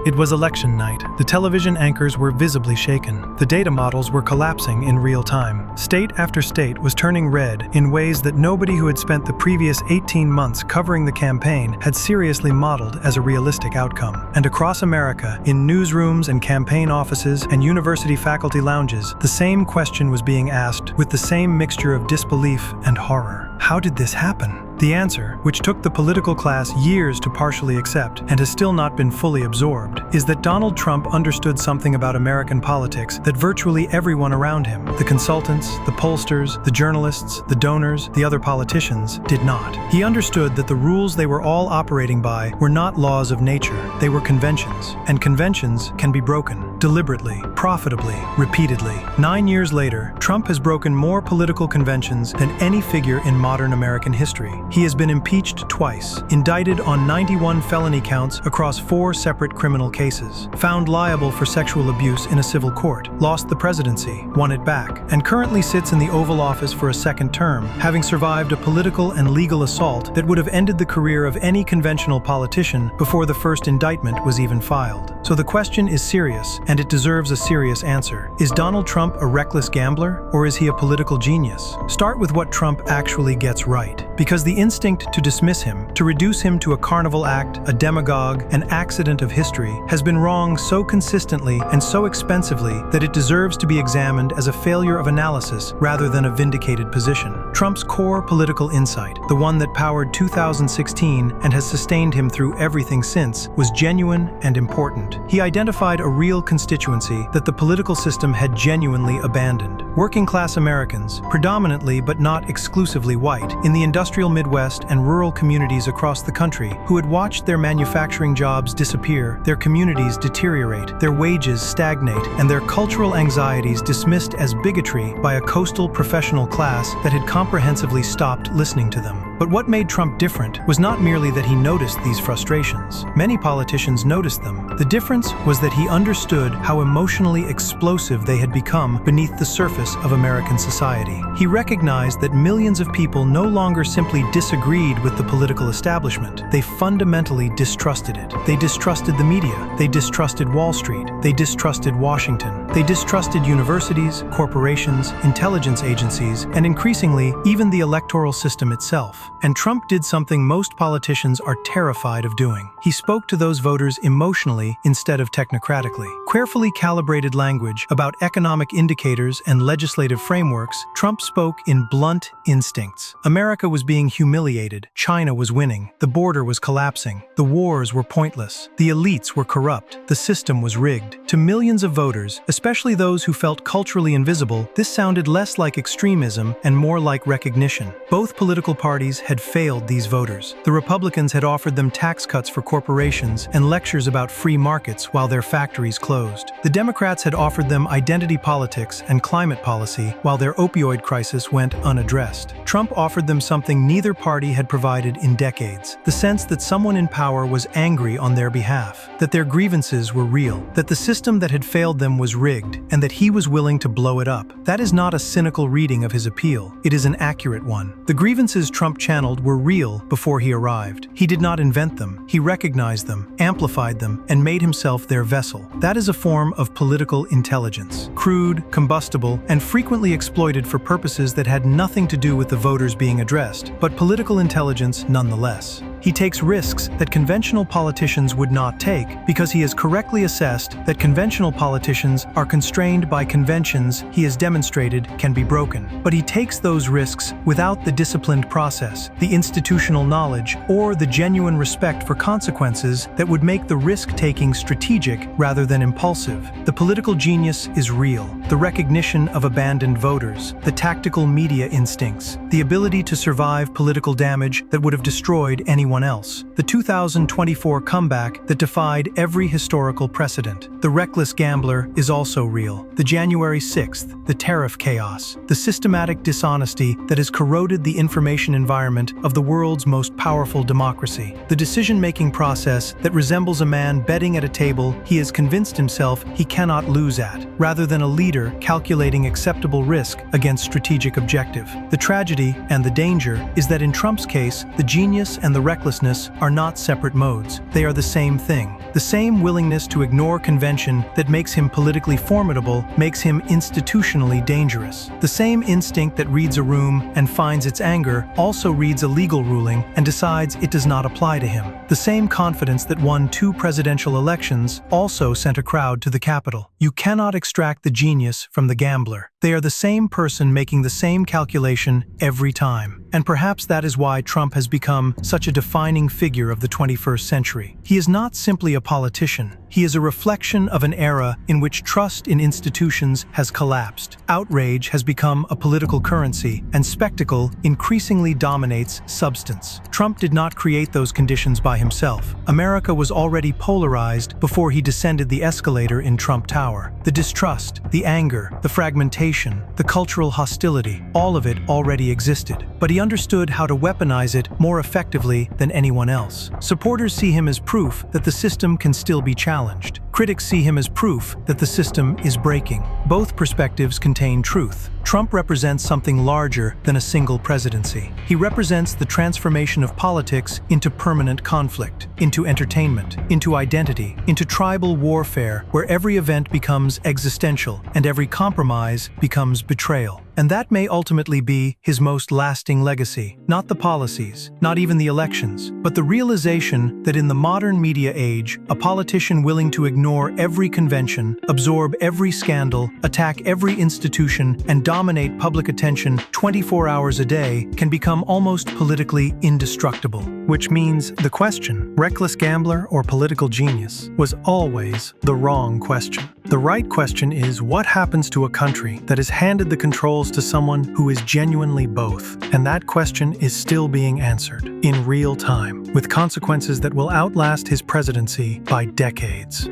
It was election night. The television anchors were visibly shaken. The data models were collapsing in real time. State after state was turning red in ways that nobody who had spent the previous 18 months covering the campaign had seriously modeled as a realistic outcome. And across America, in newsrooms and campaign offices and university faculty lounges, the same question was being asked with the same mixture of disbelief and horror. How did this happen? The answer, which took the political class years to partially accept and has still not been fully absorbed, is that Donald Trump understood something about American politics that virtually everyone around him, the consultants, the pollsters, the journalists, the donors, the other politicians, did not. He understood that the rules they were all operating by were not laws of nature, they were conventions. And conventions can be broken, deliberately, profitably, repeatedly. 9 years later, Trump has broken more political conventions than any figure in modern American history. He has been impeached twice, indicted on 91 felony counts across 4 separate criminal cases, found liable for sexual abuse in a civil court, lost the presidency, won it back, and currently sits in the Oval Office for a second term, having survived a political and legal assault that would have ended the career of any conventional politician before the first indictment was even filed. So the question is serious, and it deserves a serious answer. Is Donald Trump a reckless gambler, or is he a political genius? Start with what Trump actually gets right. Because the instinct to dismiss him, to reduce him to a carnival act, a demagogue, an accident of history, has been wrong so consistently and so expensively that it deserves to be examined as a failure of analysis rather than a vindicated position. Trump's core political insight, the one that powered 2016 and has sustained him through everything since, was genuine and important. He identified a real constituency that the political system had genuinely abandoned. Working-class Americans, predominantly but not exclusively white, in the industrial Midwest and rural communities across the country, who had watched their manufacturing jobs disappear, their communities deteriorate, their wages stagnate, and their cultural anxieties dismissed as bigotry by a coastal professional class that had comprehensively stopped listening to them. But what made Trump different was not merely that he noticed these frustrations. Many politicians noticed them. The difference was that he understood how emotionally explosive they had become beneath the surface of American society. He recognized that millions of people no longer simply disagreed with the political establishment. They fundamentally distrusted it. They distrusted the media. They distrusted Wall Street. They distrusted Washington. They distrusted universities, corporations, intelligence agencies, and increasingly, even the electoral system itself. And Trump did something most politicians are terrified of doing. He spoke to those voters emotionally instead of technocratically. Carefully calibrated language about economic indicators and legislative frameworks, Trump spoke in blunt instincts. America was being humiliated. China was winning. The border was collapsing. The wars were pointless. The elites were corrupt. The system was rigged. To millions of voters, especially those who felt culturally invisible, this sounded less like extremism and more like recognition. Both political parties had failed these voters. The Republicans had offered them tax cuts for corporations and lectures about free markets while their factories closed. The Democrats had offered them identity politics and climate policy while their opioid crisis went unaddressed. Trump offered them something neither party had provided in decades: the sense that someone in power was angry on their behalf, that their grievances were real, that the system that had failed them was rigged, and that he was willing to blow it up. That is not a cynical reading of his appeal. It is an accurate one. The grievances Trump channeled were real before he arrived. He did not invent them. He recognized them, amplified them, and made himself their vessel. That is a form of political intelligence. Crude, combustible, and frequently exploited for purposes that had nothing to do with the voters being addressed, but political intelligence nonetheless. He takes risks that conventional politicians would not take because he has correctly assessed that conventional politicians are constrained by conventions he has demonstrated can be broken. But he takes those risks without the disciplined process, the institutional knowledge, or the genuine respect for consequences that would make the risk-taking strategic rather than impulsive. The political genius is real. The recognition of abandoned voters, the tactical media instincts, the ability to survive political damage that would have destroyed anyone else. The 2024 comeback that defied every historical precedent. The reckless gambler is also real. The January 6th, the tariff chaos, the systematic dishonesty that has corroded the information environment of the world's most powerful democracy. The decision-making process that resembles a man betting at a table he has convinced himself he cannot lose at, rather than a leader calculating acceptable risk against strategic objective. The tragedy and the danger is that in Trump's case, the genius and the recklessness are not separate modes. They are the same thing. The same willingness to ignore convention that makes him politically formidable makes him institutionally dangerous. The same instinct that reads a room and finds its anger also reads a legal ruling and decides it does not apply to him. The same confidence that won 2 presidential elections also sent a crowd to the Capitol. You cannot extract the genius from the gambler. They are the same person making the same calculation every time. And perhaps that is why Trump has become such a defining figure of the 21st century. He is not simply a politician. He is a reflection of an era in which trust in institutions has collapsed. Outrage has become a political currency, and spectacle increasingly dominates substance. Trump did not create those conditions by himself. America was already polarized before he descended the escalator in Trump Tower. The distrust, the anger, the fragmentation, the cultural hostility, all of it already existed. But he understood how to weaponize it more effectively than anyone else. Supporters see him as proof that the system can still be challenged. Critics see him as proof that the system is breaking. Both perspectives contain truth. Trump represents something larger than a single presidency. He represents the transformation of politics into permanent conflict, into entertainment, into identity, into tribal warfare, where every event becomes existential and every compromise becomes betrayal. And that may ultimately be his most lasting legacy. Not the policies, not even the elections, but the realization that in the modern media age, a politician willing to ignore every convention, absorb every scandal, attack every institution, and dominate public attention 24 hours a day can become almost politically indestructible. Which means the question, reckless gambler or political genius, was always the wrong question. The right question is, what happens to a country that has handed the controls to someone who is genuinely both? And that question is still being answered in real time, with consequences that will outlast his presidency by decades.